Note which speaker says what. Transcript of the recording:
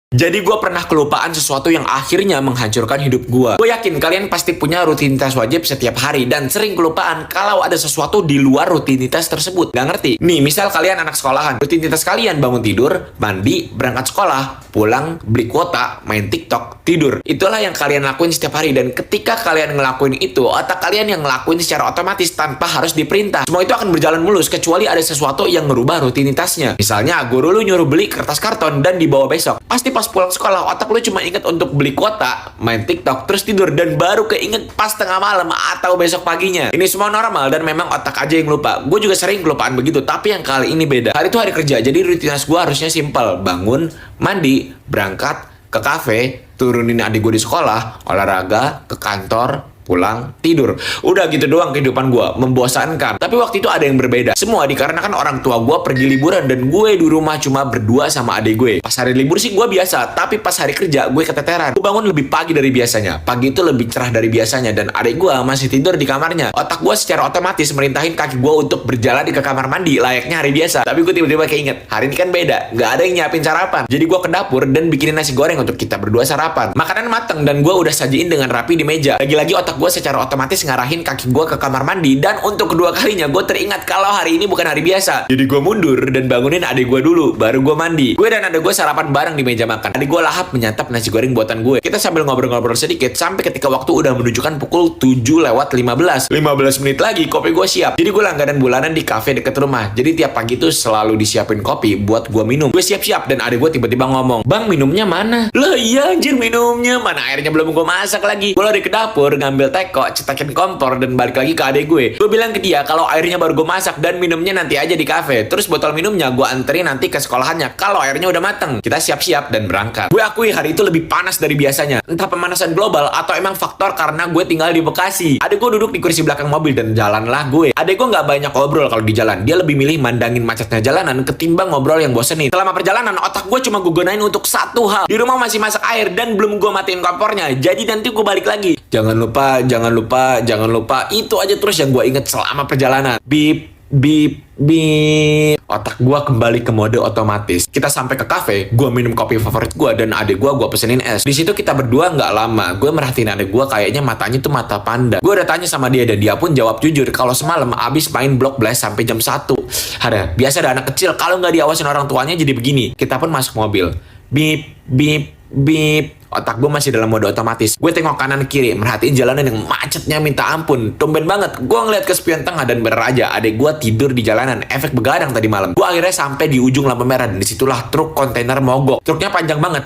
Speaker 1: Jadi gue pernah kelupaan sesuatu yang akhirnya menghancurkan hidup gue. Gue yakin kalian pasti punya rutinitas wajib setiap hari dan sering kelupaan kalau ada sesuatu di luar rutinitas tersebut. Gak ngerti? Nih, misal kalian anak sekolahan. Rutinitas kalian bangun tidur, mandi, berangkat sekolah, pulang, beli kuota, main TikTok, tidur. Itulah yang kalian lakuin setiap hari, dan ketika kalian ngelakuin itu, otak kalian yang ngelakuin secara otomatis tanpa harus diperintah. Semua itu akan berjalan mulus kecuali ada sesuatu yang ngerubah rutinitasnya. Misalnya, guru lu nyuruh beli kertas karton dan dibawa besok. Pasti pas pulang sekolah, otak lu cuma inget untuk beli kuota, main TikTok, terus tidur, dan baru keinget pas tengah malam atau besok paginya. Ini semua normal dan memang otak aja yang lupa. Gue juga sering kelupaan begitu, tapi yang kali ini beda. Hari itu hari kerja, jadi rutinitas gue harusnya simpel. Bangun, mandi, berangkat ke kafe, turunin adik gue di sekolah, olahraga, ke kantor, pulang, tidur. Udah gitu doang kehidupan gue, membosankan. Tapi waktu itu ada yang berbeda. Semua dikarenakan orang tua gue pergi liburan dan gue di rumah cuma berdua sama adik gue. Pas hari libur sih gue biasa, tapi pas hari kerja gue keteteran. Gue bangun lebih pagi dari biasanya. Pagi itu lebih cerah dari biasanya dan adik gue masih tidur di kamarnya. Otak gue secara otomatis merintahin kaki gue untuk berjalan ke kamar mandi layaknya hari biasa. Tapi gue tiba-tiba keinget, hari ini kan beda, nggak ada yang nyiapin sarapan. Jadi gue ke dapur dan bikinin nasi goreng untuk kita berdua sarapan. Makanan mateng dan gue udah sajiin dengan rapi di meja. Lagi-lagi otak gue secara otomatis ngarahin kaki gue ke kamar mandi, dan untuk kedua kalinya gue teringat kalau hari ini bukan hari biasa. Jadi gue mundur dan bangunin adik gue dulu, baru gue mandi. Gue dan adik gue sarapan bareng di meja makan. Adik gue lahap menyantap nasi goreng buatan gue. Kita sambil ngobrol-ngobrol sedikit sampai ketika waktu udah menunjukkan pukul 7:15. 15 menit lagi kopi gue siap. Jadi gue langganan bulanan di kafe deket rumah. Jadi tiap pagi tuh selalu disiapin kopi buat gue minum. Gue siap-siap dan adik gue tiba-tiba ngomong, "Bang, minumnya mana?" Lah iya anjir, minumnya mana, airnya belum gue masak lagi. Gue lari ke dapur ngambil teko, cetakin kompor, dan balik lagi ke adik gue. Gue bilang ke dia kalau airnya baru gue masak dan minumnya nanti aja di kafe. Terus botol minumnya gue anterin nanti ke sekolahannya kalau airnya udah mateng. Kita siap-siap dan berangkat. Gue akui hari itu lebih panas dari biasanya. Entah pemanasan global atau emang faktor karena gue tinggal di Bekasi. Adik gue duduk di kursi belakang mobil dan jalanlah gue. Adik gue nggak banyak ngobrol kalau di jalan. Dia lebih milih mandangin macetnya jalanan ketimbang ngobrol yang bosenin. Selama perjalanan otak gue cuma gue gunain untuk satu hal. Di rumah masih masak air dan belum gue matiin kompornya. Jadi nanti gue balik lagi. Jangan lupa, jangan lupa, jangan lupa. Itu aja terus yang gue inget selama perjalanan. Bip, bip, bip. Otak gue kembali ke mode otomatis. Kita sampai ke kafe, gue minum kopi favorit gue dan adik gue pesenin es. Di situ kita berdua nggak lama. Gue merhatiin adik gue, kayaknya matanya tuh mata panda. Gue udah tanya sama dia dan dia pun jawab jujur kalau semalam abis main Block Blast sampai jam 1. Ada, biasa ada anak kecil kalau nggak diawasin orang tuanya jadi begini. Kita pun masuk mobil. Bip, bip, bip. Otak gue masih dalam mode otomatis. Gue tengok kanan kiri, merhatiin jalanan yang macetnya minta ampun. Tumben banget, gue ngeliat ke spion tengah dan beraja adik gue tidur di jalanan. Efek begadang tadi malam. Gue akhirnya sampai di ujung lampu merah dan disitulah truk kontainer mogok. Truknya panjang banget.